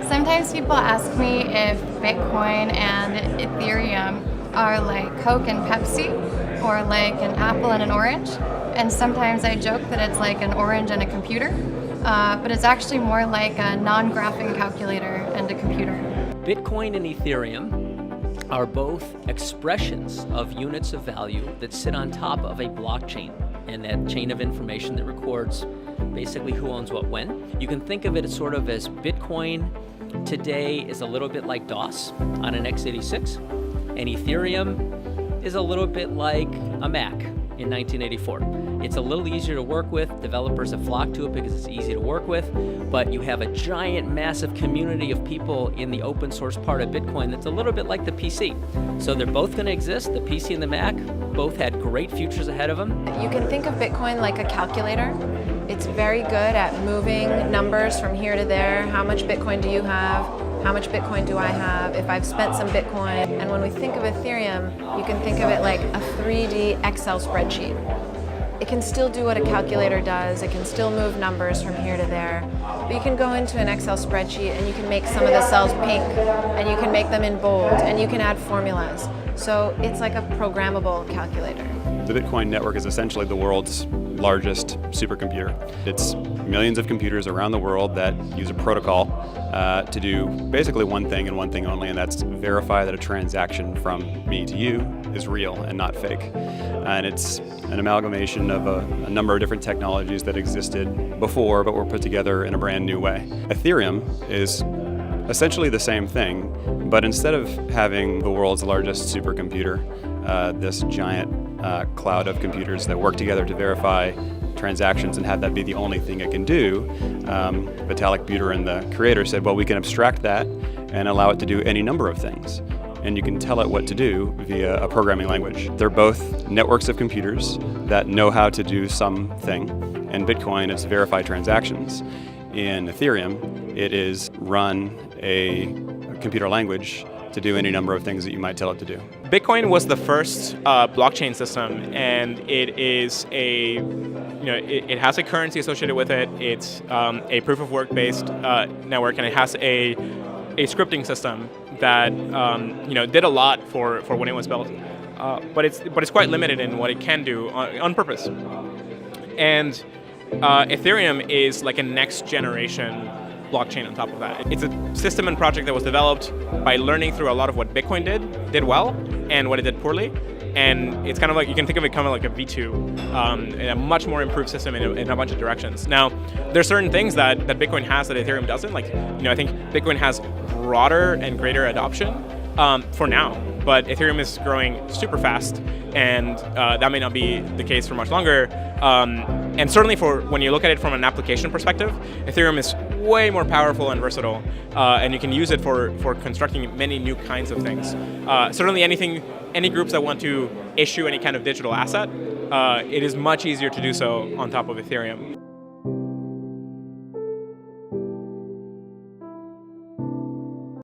Sometimes people ask me if Bitcoin and Ethereum are like Coke and Pepsi, or like an apple and an orange. And sometimes I joke that it's like an orange and a computer, but it's actually more like a non-graphing calculator and a computer. Bitcoin and Ethereum are both expressions of units of value that sit on top of a blockchain, and that chain of information that records basically who owns what when. You can think of it as sort of as Bitcoin today is a little bit like DOS on an x86, and Ethereum is a little bit like a Mac in 1984. It's a little easier to work with. Developers have flocked to it because it's easy to work with, but you have a giant, massive community of people in the open source part of Bitcoin that's a little bit like the PC. So they're both going to exist. The PC and the Mac both had great futures ahead of them. You can think of Bitcoin like a calculator. It's very good at moving numbers from here to there. How much Bitcoin do you have? How much Bitcoin do I have? If I've spent some Bitcoin. And when we think of Ethereum, you can think of it like a 3D Excel spreadsheet. It can still do what a calculator does. It can still move numbers from here to there. But you can go into an Excel spreadsheet and you can make some of the cells pink, and you can make them in bold, and you can add formulas. So it's like a programmable calculator. The Bitcoin network is essentially the world's largest supercomputer. It's millions of computers around the world that use a protocol to do basically one thing and one thing only, and that's verify that a transaction from me to you is real and not fake. And it's an amalgamation of a number of different technologies that existed before but were put together in a brand new way. Ethereum is essentially the same thing, but instead of having the world's largest supercomputer, this giant cloud of computers that work together to verify transactions and have that be the only thing it can do, Vitalik Buterin, the creator, said, well, we can abstract that and allow it to do any number of things. And you can tell it what to do via a programming language. They're both networks of computers that know how to do something. In Bitcoin, it's verify transactions. In Ethereum, it is run a computer language to do any number of things that you might tell it to do. Bitcoin was the first blockchain system, and it is it has a currency associated with it. It's a proof of work based network, and it has a scripting system that did a lot for when it was built, but it's quite limited in what it can do on purpose. And Ethereum is like a next generation blockchain on top of that. It's a system and project that was developed by learning through a lot of what Bitcoin did well and what it did poorly. And it's kind of like, you can think of it kind of like a V2, a much more improved system in a bunch of directions. Now, there's certain things that Bitcoin has that Ethereum doesn't. Like, I think Bitcoin has broader and greater adoption for now, but Ethereum is growing super fast, and that may not be the case for much longer. And certainly for when you look at it from an application perspective, Ethereum is way more powerful and versatile, and you can use it for constructing many new kinds of things. Certainly any groups that want to issue any kind of digital asset, it is much easier to do so on top of Ethereum.